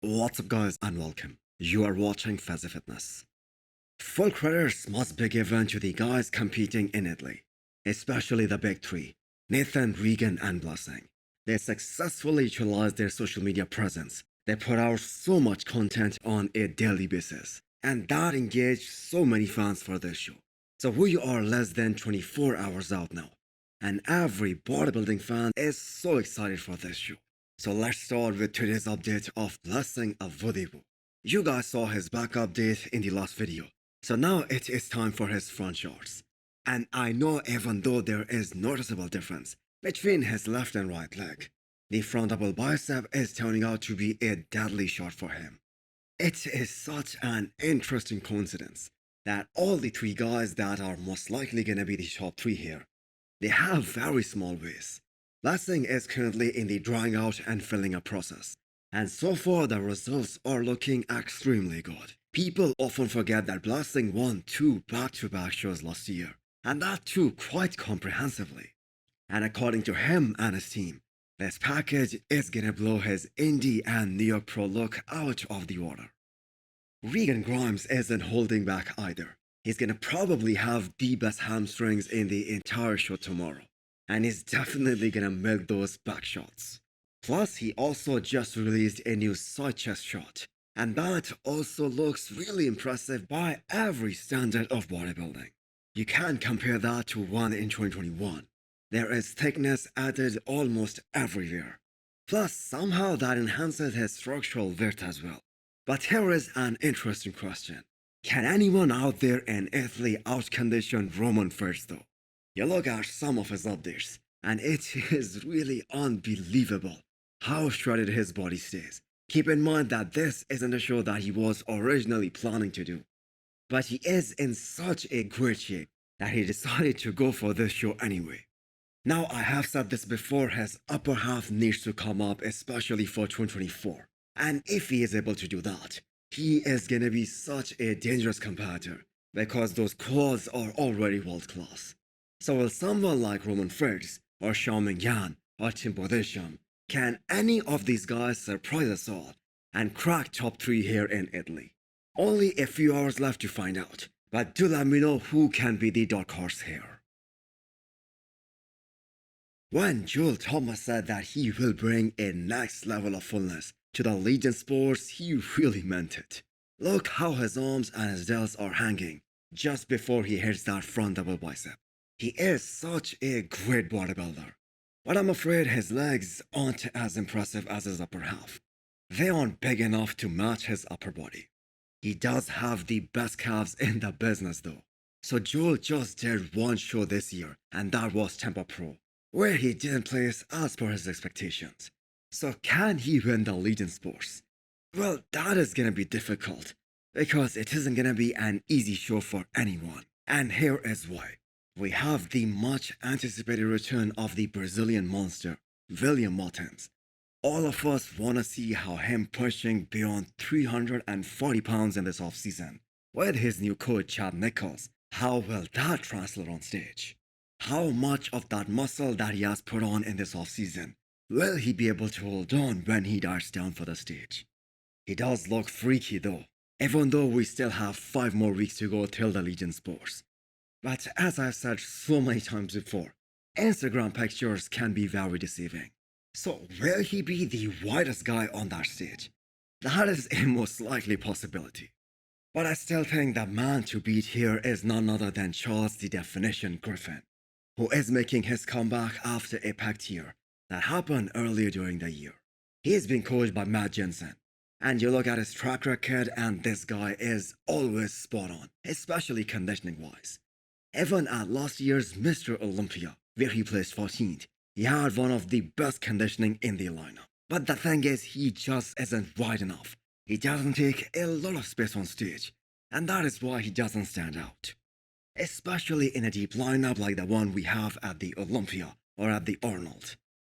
What's up guys and welcome. You are watching Fazi Fitness. Full credits must be given to the guys competing in Italy, especially the big three, Nathan, Regan and Blessing. They successfully utilized their social media presence. They put out so much content on a daily basis, and that engaged so many fans for this show. So we are less than 24 hours out now, and every bodybuilding fan is so excited for this show. So let's start with today's update of Blessing Avodebu. You guys saw his back update in the last video, so now it is time for his front shots. And I know even though there is noticeable difference between his left and right leg, the front double bicep is turning out to be a deadly shot for him. It is such an interesting coincidence that all the three guys that are most likely gonna be the top three here, they have very small waists. Blessing is currently in the drying out and filling up process, and so far the results are looking extremely good. People often forget that Blessing won 2 back-to-back shows last year, and that too quite comprehensively. And according to him and his team, this package is gonna blow his Indie and New York Pro look out of the water. Regan Grimes isn't holding back either. He's gonna probably have the best hamstrings in the entire show tomorrow, and he's definitely gonna milk those back shots. Plus, he also just released a new side chest shot, and that also looks really impressive by every standard of bodybuilding. You can't compare that to one in 2021. There is thickness added almost everywhere. Plus, somehow that enhances his structural width as well. But here is an interesting question. Can anyone out there in Italy outcondition Roman Fritz though? You look at some of his updates, and it is really unbelievable how shredded his body stays. Keep in mind that this isn't a show that he was originally planning to do, but he is in such a great shape that he decided to go for this show anyway. Now, I have said this before, his upper half needs to come up, especially for 2024. And if he is able to do that, he is gonna be such a dangerous competitor because those quads are already world class. So will someone like Roman Fritz or Shouming or Budesheim, can any of these guys surprise us all and crack top 3 here in Italy? Only a few hours left to find out, but do let me know who can be the dark horse here. When Joel Thomas said that he will bring a next level of fullness to the Legion Sports, he really meant it. Look how his arms and his delts are hanging just before he hits that front double bicep. He is such a great bodybuilder, but I'm afraid his legs aren't as impressive as his upper half. They aren't big enough to match his upper body. He does have the best calves in the business though. So Joel just did one show this year, and that was Tampa Pro, where he didn't place as per his expectations. So can he win the Legion Sports? Well, that is gonna be difficult, because it isn't gonna be an easy show for anyone. And here is why. We have the much anticipated return of the Brazilian monster, William Martins. All of us wanna see how him pushing beyond 340 pounds in this offseason, with his new coach Chad Nichols, how will that translate on stage? How much of that muscle that he has put on in this offseason will he be able to hold on when he dives down for the stage? He does look freaky though, even though we still have 5 more weeks to go till the Legion Sports. But as I've said so many times before, Instagram pictures can be very deceiving. So will he be the widest guy on that stage? That is a most likely possibility. But I still think the man to beat here is none other than Charles the Definition Griffen, who is making his comeback after a packed year that happened earlier during the year. He is being coached by Matt Jensen, and you look at his track record and this guy is always spot on, especially conditioning wise. Even at last year's Mr. Olympia, where he placed 14th, he had one of the best conditioning in the lineup. But the thing is, he just isn't wide enough. He doesn't take a lot of space on stage, and that is why he doesn't stand out. Especially in a deep lineup like the one we have at the Olympia or at the Arnold.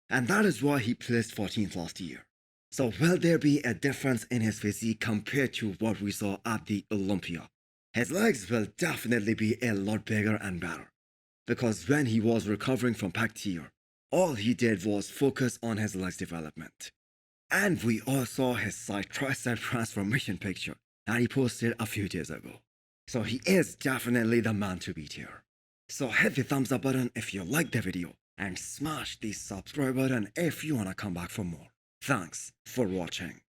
And that is why he placed 14th last year. So will there be a difference in his physique compared to what we saw at the Olympia? His legs will definitely be a lot bigger and better, because when he was recovering from packed year, all he did was focus on his legs development. And we all saw his side tricep transformation picture that he posted a few days ago. So he is definitely the man to beat here. So hit the thumbs up button if you liked the video and smash the subscribe button if you wanna come back for more. Thanks for watching.